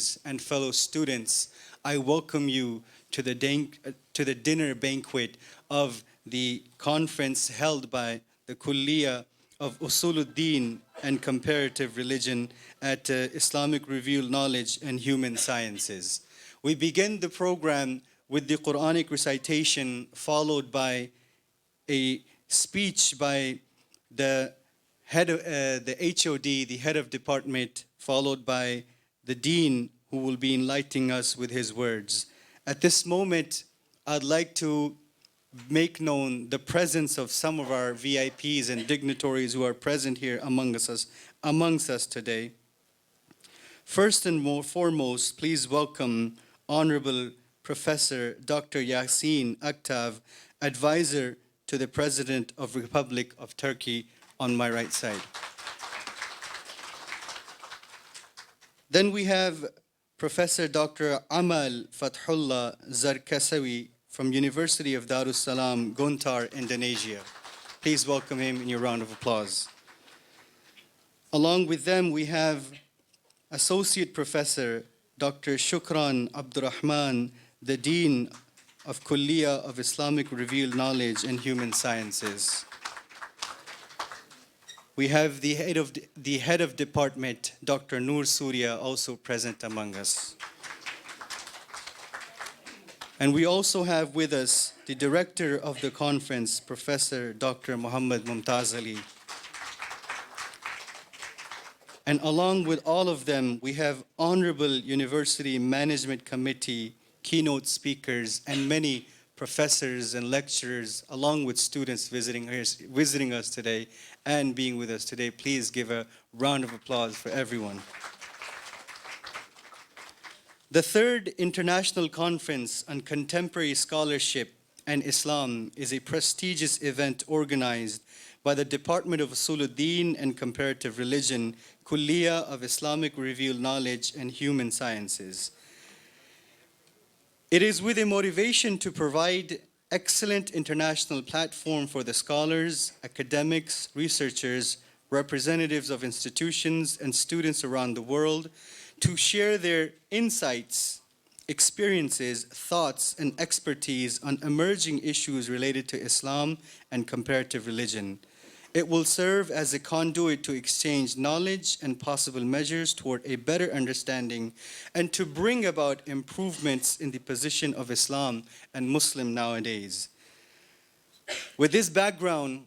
teachers and fellow students, I welcome you to the dinner banquet of the conference held by the Kulliya of Usuluddin and Comparative Religion at Islamic Review Knowledge and Human Sciences. We begin the program with the Quranic recitation, followed by a speech by the head of the HOD, the head of department, followed by the dean, who will be enlightening us with his words. At this moment, I'd like to make known the presence of some of our VIPs and dignitaries who are present here amongst us today. First and foremost, please welcome Honorable Professor Dr. Yasin Aktav, Advisor to the President of the Republic of Turkey, on my right side. Then we have Professor Dr. Amal Fathullah Zarkasawi from University of Darussalam, Gontar, Indonesia. Please welcome him in your round of applause. Along with them, we have Associate Professor Dr. Shukran Abdurrahman, the Dean of Kulliya of Islamic Review Knowledge and Human Sciences. We have the head of department, Dr. Noor Surya, also present among us. And we also have with us the director of the conference, Professor Dr. Muhammad Mumtaz Ali. And along with all of them, we have Honorable University Management Committee, keynote speakers, and many professors and lecturers, along with students visiting us today and being with us today. Please give a round of applause for everyone. The third International Conference on Contemporary Scholarship and Islam is a prestigious event organized by the Department of Usuluddin and Comparative Religion, Kulliya of Islamic Review Knowledge and Human Sciences. It is with a motivation to provide excellent international platform for the scholars, academics, researchers, representatives of institutions, and students around the world to share their insights, experiences, thoughts, and expertise on emerging issues related to Islam and comparative religion. It will serve as a conduit to exchange knowledge and possible measures toward a better understanding and to bring about improvements in the position of Islam and Muslim nowadays. With this background,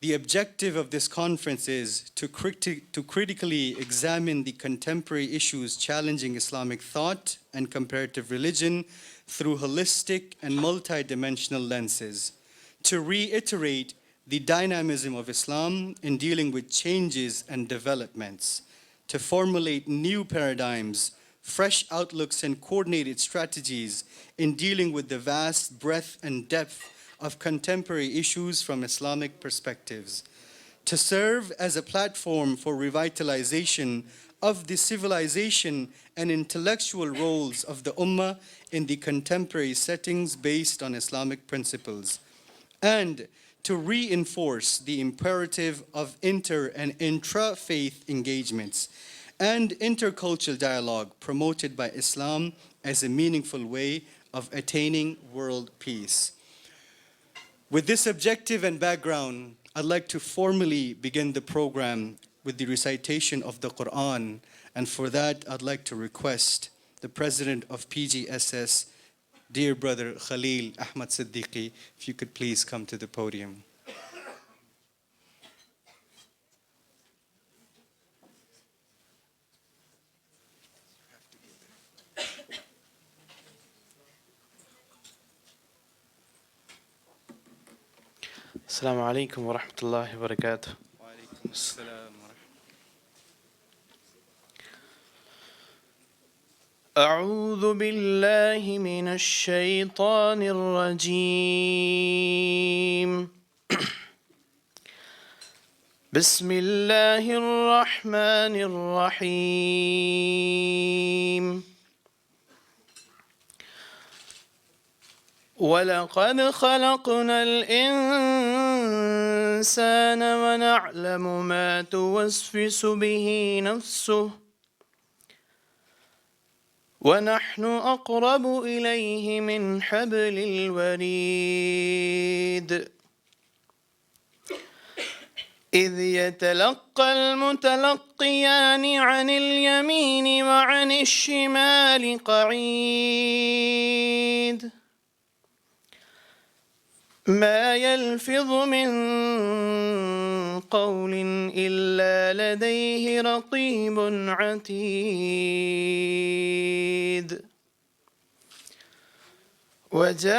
the objective of this conference is to critically examine the contemporary issues challenging Islamic thought and comparative religion through holistic and multidimensional lenses, to reiterate the dynamism of Islam in dealing with changes and developments, to formulate new paradigms, fresh outlooks, and coordinated strategies in dealing with the vast breadth and depth of contemporary issues from Islamic perspectives, to serve as a platform for revitalization of the civilization and intellectual roles of the Ummah in the contemporary settings based on Islamic principles, and to reinforce the imperative of inter- and intra-faith engagements and intercultural dialogue promoted by Islam as a meaningful way of attaining world peace. With this objective and background, I'd like to formally begin the program with the recitation of the Quran, and for that, I'd like to request the President of PGSS, dear brother Khalil Ahmad Siddiqui, if you could please come to the podium. السلام عليكم ورحمة الله وبركاته. وعليكم السلام ورحمة الله. أعوذ بالله من الشيطان الرجيم. بسم الله الرحمن الرحيم. ولقد خلقنا الإنسان ونعلم ما توسوس به نفسه ونحن أقرب إليه من حبل الوريد إذ يتلقى المتلقيان عن اليمين وعن الشمال قعيد ما يلفظ من قول إلا لديه رقيب عتيد وجاءت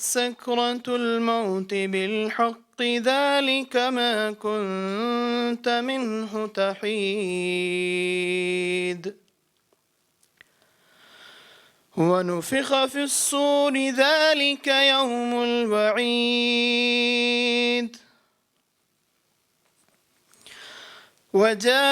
سكرة الموت بالحق ذلك ما كنت منه تحيد ونفخ في الصور ذلك يوم الوعيد وجاءت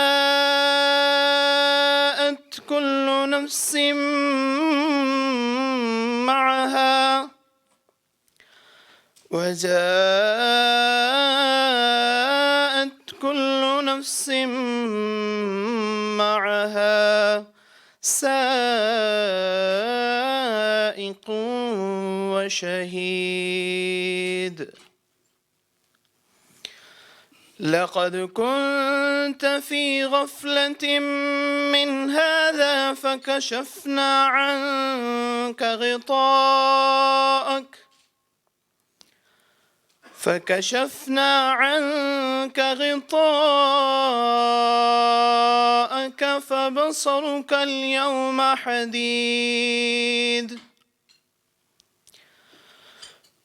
كل نفس معها سائق وشهيد لقد كنت في غفلة من هذا فكشفنا عنك غطاءك فبصرك اليوم حديد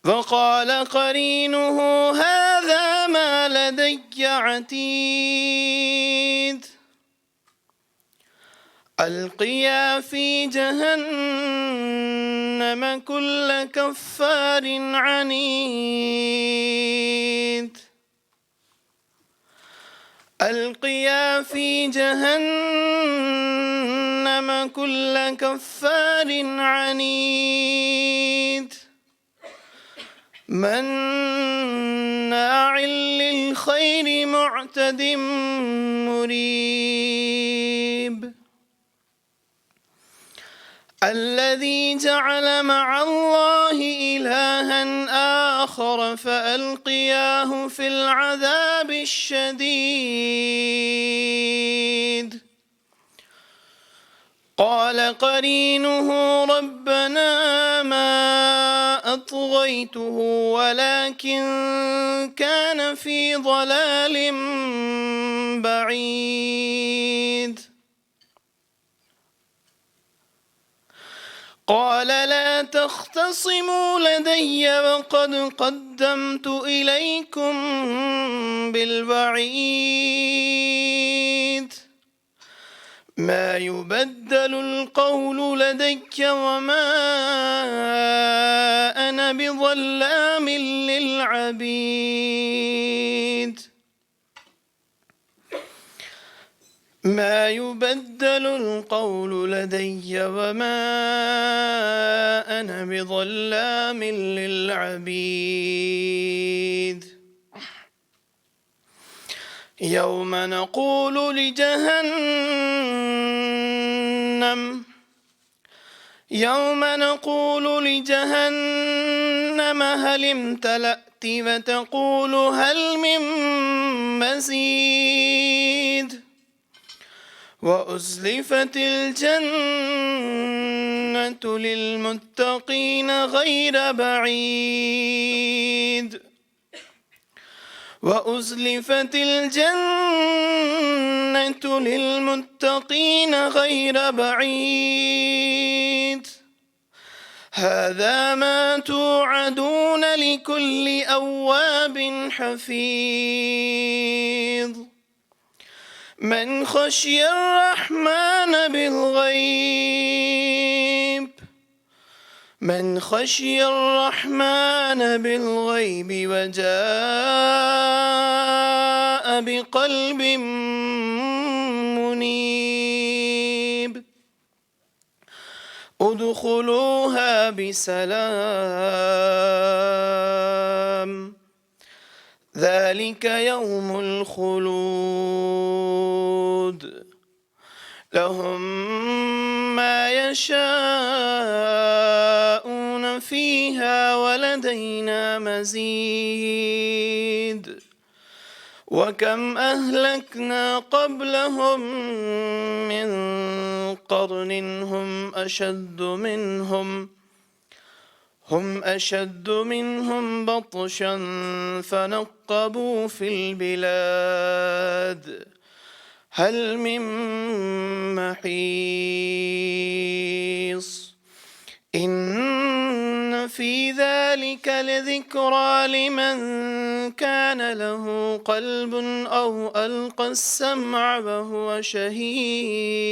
وقال قرينه هذا ما لدي عتيد ألقيا في جهنم كل كفار عنيد مناع للخير معتد مريب الذي جعل مع الله إلها آخر فألقياه في العذاب الشديد قال قرينه ربنا ما أطغيته ولكن كان في ضلال بعيد قال لا تختصموا لدي وقد قدمت إليكم بالوعيد ما يبدل القول لدي وما أنا بظلام للعبيد يوم نقول لجهنم هل امتلأت وتقول هل من مزيد وأزلفت الجنة للمتقين غير بعيد هذا ما توعدون لكل أواب حفيظ من خشي الرحمن بالغيب وجاء بقلب منيب ادخلوها بسلام ذلك يوم الخلود لهم ما يشاءون فيها ولدينا مزيد وكم أهلكنا قبلهم من قرن هم أشد منهم بطشا فنقبوا في البلاد هل من محيص إن في ذلك لذكرى لمن كان له قلب أو ألقى السمع وهو شهيد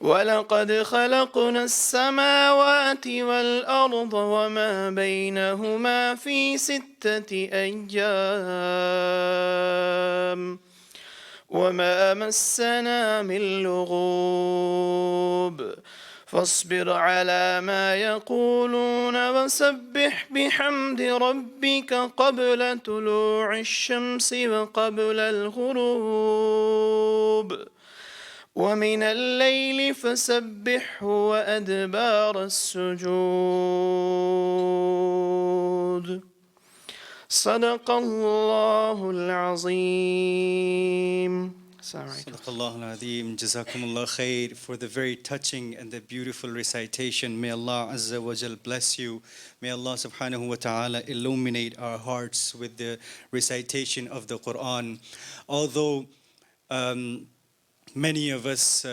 ولقد خلقنا السماوات والأرض وما بينهما في 6 أيام وما مسنا من لغوب فاصبر على ما يقولون وسبح بحمد ربك قبل طلوع الشمس وقبل الغروب ومن الليل فسبحه وأدبار السجود صدق الله العظيم. Sadaqallahu al-Azim. Jazakumullah khair for the very touching and the beautiful recitation. May Allah Azza wa Jal bless you. May Allah subhanahu wa ta'ala illuminate our hearts with the recitation of the Quran. Although many of us,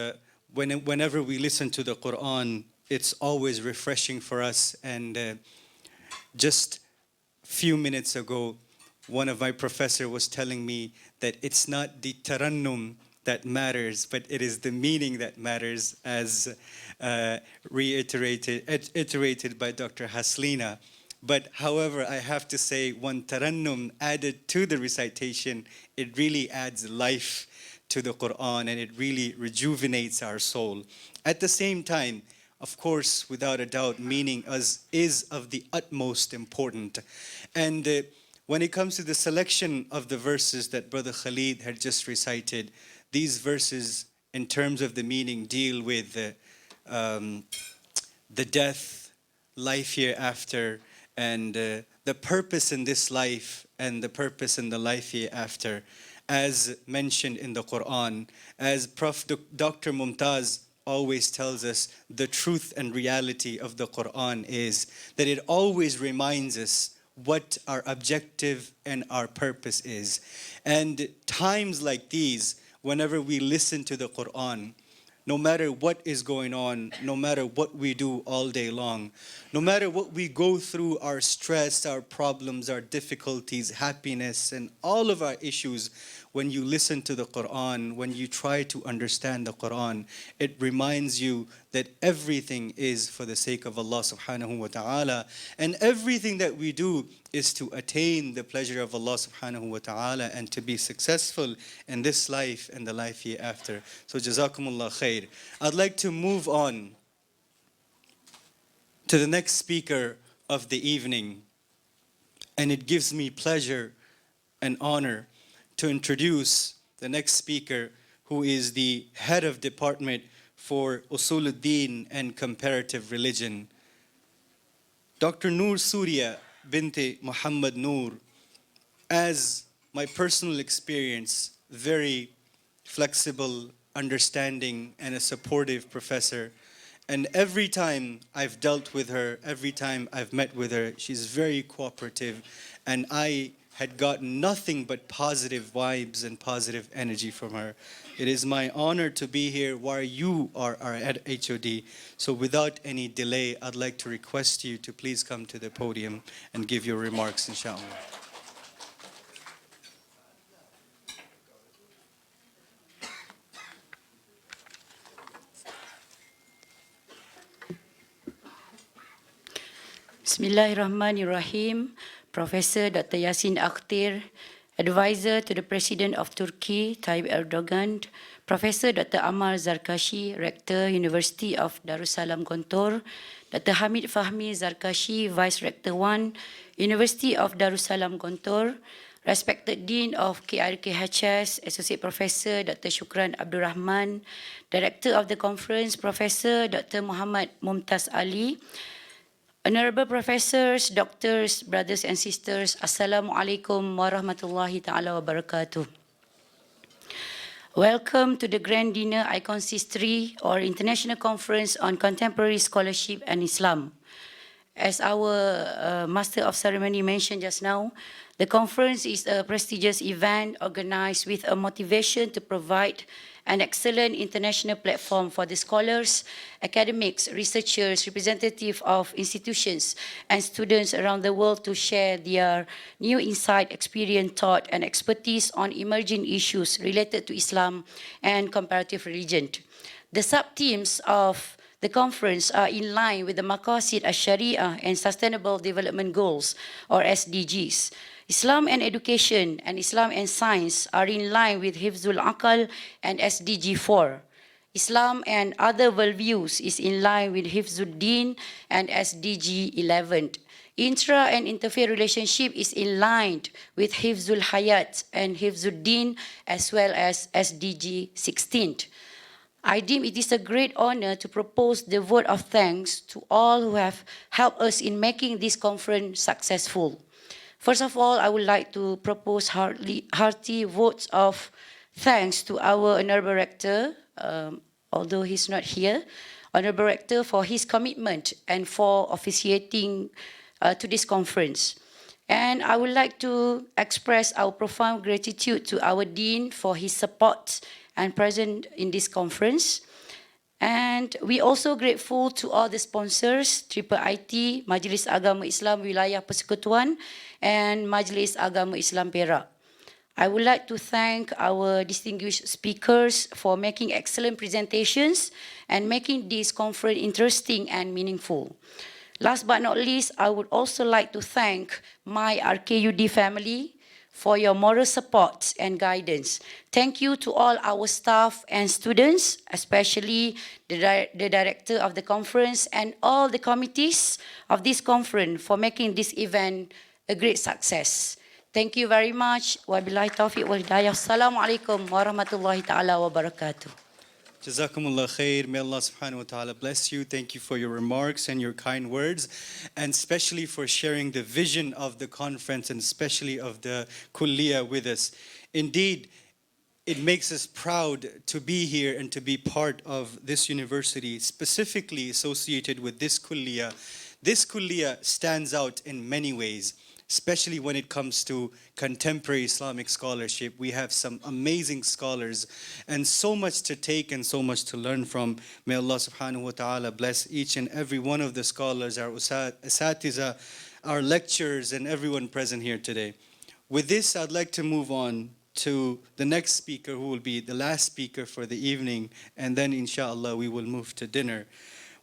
whenever we listen to the Quran, it's always refreshing for us. And just few minutes ago, one of my professors was telling me that it's not the tarannum that matters, but it is the meaning that matters, as iterated by Dr. Haslina. But however, I have to say, one tarannum added to the recitation, it really adds life to the Quran, and it really rejuvenates our soul. At the same time, of course, without a doubt, meaning is of the utmost importance. And when it comes to the selection of the verses that Brother Khalid had just recited, these verses, in terms of the meaning, deal with the death, life hereafter, and the purpose in this life and the purpose in the life hereafter, as mentioned in the Quran. As Prof. Dr. Mumtaz always tells us, the truth and reality of the Quran is that it always reminds us what our objective and our purpose is. And times like these, whenever we listen to the Quran, no matter what is going on, no matter what we do all day long, no matter what we go through, our stress, our problems, our difficulties, happiness, and all of our issues, when you listen to the Quran, when you try to understand the Quran, it reminds you that everything is for the sake of Allah subhanahu wa ta'ala, and everything that we do is to attain the pleasure of Allah subhanahu wa ta'ala and to be successful in this life and the life hereafter. So jazakumullah khair. I'd like to move on to the next speaker of the evening, and it gives me pleasure and honor to introduce the next speaker, who is the head of department for Usuluddin and Comparative Religion, Dr. Noor Surya binti Muhammad Noor. As my personal experience, very flexible, understanding, and a supportive professor. And every time I've dealt with her, every time I've met with her, she's very cooperative, and I had gotten nothing but positive vibes and positive energy from her. It is my honor to be here while you are at HOD. So without any delay, I'd like to request you to please come to the podium and give your remarks, inshallah. Bismillahirrahmanirrahim. Professor Dr. Yassin Akhtir, Advisor to the President of Turkey, Tayyip Erdogan, Professor Dr. Ammar Zarkashi, Rector, University of Darussalam Gontor, Dr. Hamid Fahmi Zarkashi, Vice Rector 1, University of Darussalam Gontor, Respected Dean of KRKHS, Associate Professor Dr. Shukran Abdul Rahman, Director of the Conference, Professor Dr. Muhammad Mumtaz Ali, Honorable Professors, Doctors, Brothers and Sisters, Assalamualaikum warahmatullahi ta'ala wabarakatuh. Welcome to the Grand Dinner Icons 3 or International Conference on Contemporary Scholarship and Islam. As our Master of Ceremony mentioned just now, the conference is a prestigious event organized with a motivation to provide an excellent international platform for the scholars, academics, researchers, representatives of institutions, and students around the world to share their new insight, experience, thought, and expertise on emerging issues related to Islam and comparative religion. The sub-themes of the conference are in line with the Maqasid al-Sharia and Sustainable Development Goals, or SDGs. Islam and Education and Islam and Science are in line with Hifzul Aqal and SDG 4. Islam and Other Worldviews is in line with Hifzul Din and SDG 11. Intra and interfaith relationship is in line with Hifzul Hayat and Hifzul Din as well as SDG 16. I deem it is a great honor to propose the vote of thanks to all who have helped us in making this conference successful. First of all, I would like to propose hearty votes of thanks to our Honorable Rector, although he's not here, Honorable Rector for his commitment and for officiating to this conference. And I would like to express our profound gratitude to our Dean for his support and presence in this conference. And we also grateful to all the sponsors, Triple IT, Majlis Agama Islam Wilayah Persekutuan, and Majlis Agama Islam Perak. I would like to thank our distinguished speakers for making excellent presentations and making this conference interesting and meaningful. Last but not least, I would also like to thank my RKUD family for your moral support and guidance. Thank you to all our staff and students, especially the director of the conference and all the committees of this conference for making this event a great success. Thank you very much. Wabillahi taufiq wal hidayah. Assalamualaikum warahmatullahi ta'ala wabarakatuh. Jazakumullah khair. May Allah subhanahu wa ta'ala bless you. Thank you for your remarks and your kind words, and especially for sharing the vision of the conference and especially of the kulliyah with us. Indeed, it makes us proud to be here and to be part of this university, specifically associated with this kulliyah. This kulliyah stands out in many ways, especially when it comes to contemporary Islamic scholarship. We have some amazing scholars and so much to take and so much to learn from. May Allah subhanahu wa ta'ala bless each and every one of the scholars, our asatiza, our lecturers, and everyone present here today. With this, I'd like to move on to the next speaker, who will be the last speaker for the evening, and then inshallah we will move to dinner.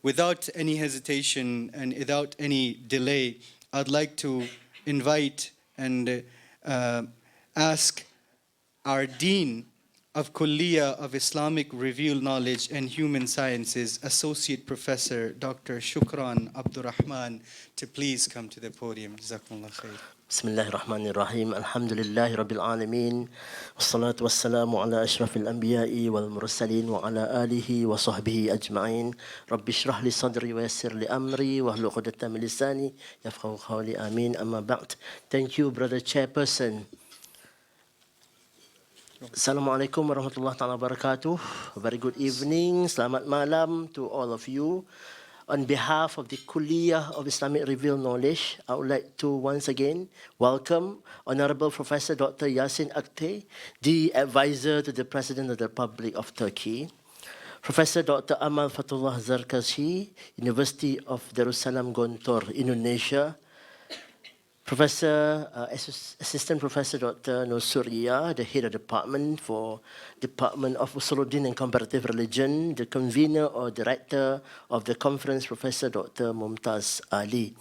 Without any hesitation and without any delay, I'd like to invite and ask our Dean of Kulliyah of Islamic Revealed Knowledge and Human Sciences, Associate Professor Dr. Shukran Abdul Rahman, to please come to the podium. Jazakumullah khair. بسم الله الرحمن الرحيم الحمد لله رب العالمين والصلاة والسلام على أشرف الأنبياء والمرسلين وعلى آله وصحبه أجمعين رب اشرح لي صدري ويسر لي أمري واحلل عقدة من لساني يفقهوا قولي آمين أما بعد. Thank you, Brother Chairperson. Assalamualaikum warahmatullahi wabarakatuh. Very good evening. Selamat malam to all of you. On behalf of the Kulliyah of Islamic Revealed Knowledge, I would like to once again welcome Honorable Professor Dr. Yasin Akte, the advisor to the President of the Republic of Turkey, Professor Dr. Amal Fatullah Zarkashi, University of Darussalam Gontor, Indonesia, Assistant Professor Dr. Nur Surya, the head of department for Department of Usuluddin and Comparative Religion, the convener or director of the conference, Professor Dr. Mumtaz Ali,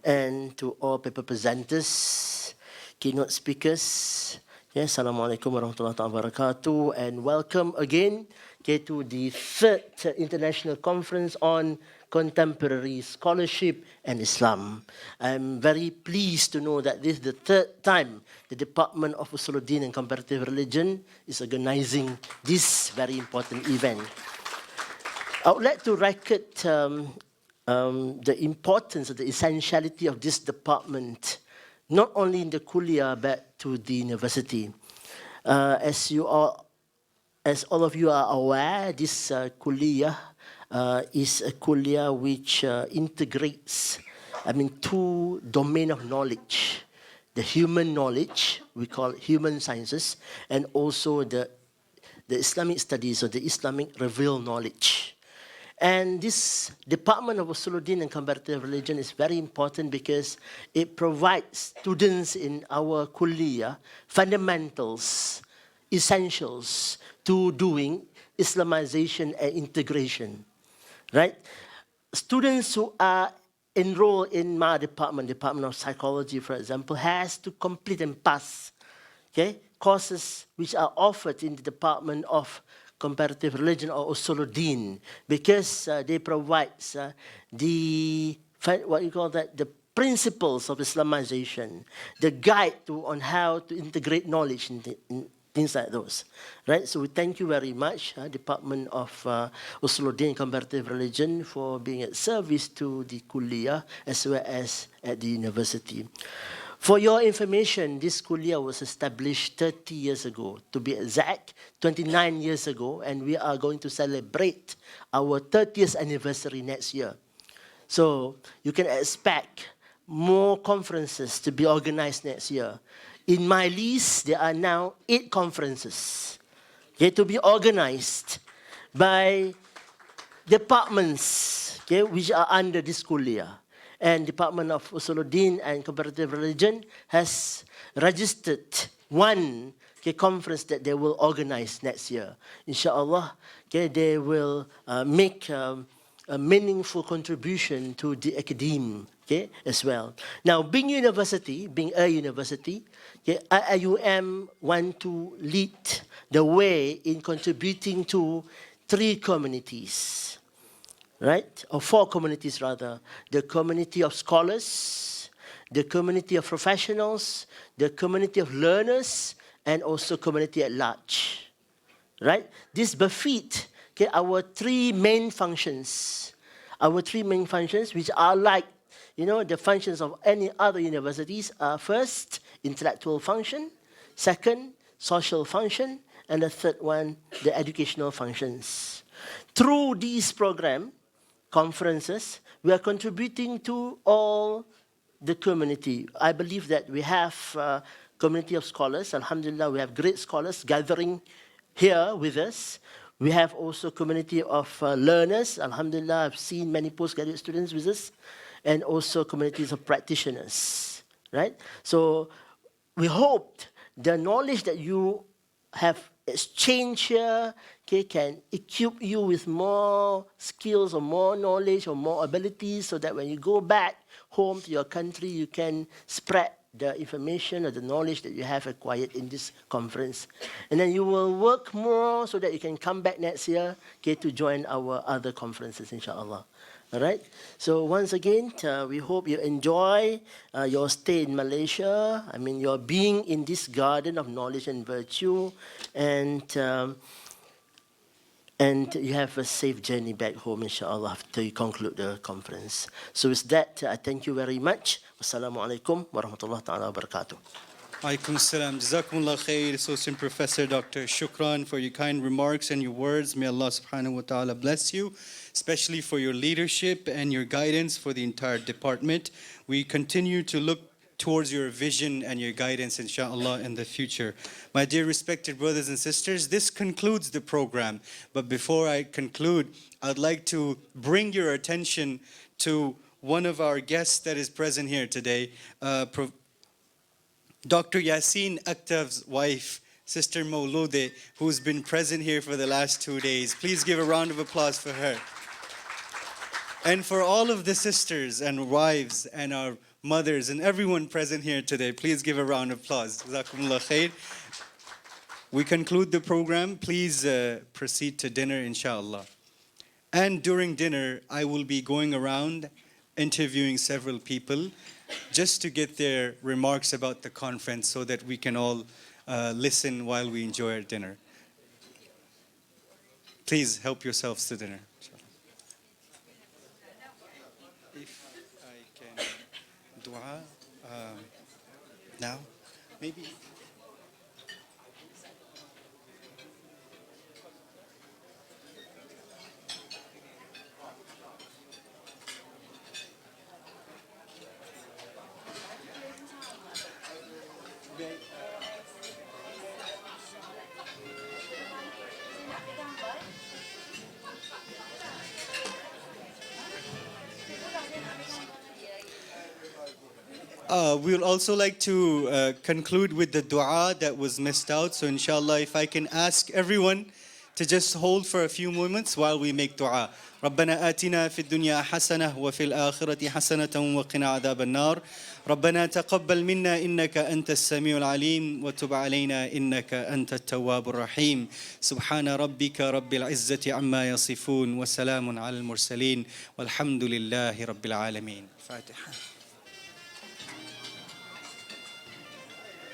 and to all paper presenters, keynote speakers, Yes, Assalamualaikum warahmatullahi wabarakatuh, and welcome again to the third International Conference on Contemporary Scholarship and Islam. I'm very pleased to know that this is the third time the Department of Usuluddin and Comparative Religion is organizing this very important event. I would like to record the importance, the essentiality of this department, not only in the kuliah but to the university. As all of you are aware, this kuliah is a kuliah which integrates, two domain of knowledge: the human knowledge, we call it human sciences, and also the Islamic studies or the Islamic revealed knowledge. And this Department of Usuluddin and Comparative Religion is very important because it provides students in our kuliah fundamentals, essentials to doing Islamization and integration, right? Students who are enrolled in my department, Department of Psychology, for example, has to complete and pass, courses which are offered in the Department of Comparative Religion or Usuluddin, because they provide the principles of Islamization, the guide on how to integrate knowledge in things like those, right? So we thank you very much, Department of Usuluddin and Comparative Religion, for being at service to the kuliah as well as at the university. For your information, this kuliah was established 30 years ago, to be exact, 29 years ago, and we are going to celebrate our 30th anniversary next year. So you can expect more conferences to be organized next year. In my list, there are now 8 conferences to be organized by departments which are under this kuliah. And Department of Usuluddin and Comparative Religion has registered one conference that they will organize next year. Inshallah, they will make a meaningful contribution to the academe as well. Now, being a university, IIUM want to lead the way in contributing to 3 communities. Right? Or 4 communities rather. The community of scholars, the community of professionals, the community of learners, and also community at large. Right? This befit our 3 main functions. Our 3 main functions, which are like, the functions of any other universities, are first, intellectual function, second, social function, and the third one, the educational functions. Through this program, conferences, we are contributing to all the community. I believe that we have a community of scholars. Alhamdulillah, we have great scholars gathering here with us. We have also community of learners. Alhamdulillah, I've seen many postgraduate students with us, and also communities of practitioners, right? So we hope the knowledge that you have exchanged here can equip you with more skills or more knowledge or more abilities, so that when you go back home to your country, you can spread the information or the knowledge that you have acquired in this conference. And then you will work more so that you can come back next year to join our other conferences, inshallah. All right? So once again, we hope you enjoy your stay in Malaysia. Your being in this garden of knowledge and virtue, and you have a safe journey back home, inshallah, after you conclude the conference. So with that, I thank you very much. Wassalamualaikum warahmatullahi ta'ala wabarakatuh. Alaikum salam. Jazakumullah khair, Associate Professor Dr. Shukran, for your kind remarks and your words. May Allah subhanahu wa ta'ala bless you, especially for your leadership and your guidance for the entire department. We continue to look towards your vision and your guidance, inshallah, in the future. My dear respected brothers and sisters, this concludes the program. But before I conclude, I'd like to bring your attention to one of our guests that is present here today, Dr. Yasin Aktav's wife, Sister Maulude, who's been present here for the last 2 days. Please give a round of applause for her. And for all of the sisters and wives and our mothers and everyone present here today, please give a round of applause. Jazakumullah khair. we conclude the program. Please proceed to dinner, inshallah. And during dinner, I will be going around interviewing several people just to get their remarks about the conference so that we can all listen while we enjoy our dinner. Please help yourselves to dinner. If I can dua now, maybe. We would also like to conclude with the dua that was missed out. So inshallah, if I can ask everyone to just hold for a few moments while we make dua. ربنا آتنا في الدنيا حسنة وفي الآخرة حسنة وقنا عذاب النار ربنا تقبل منا إنك أنت السميع العليم وتب علينا إنك أنت التواب الرحيم سبحان ربك رب العزة عما يصفون وسلام على المرسلين والحمد لله رب العالمين. فاتحة.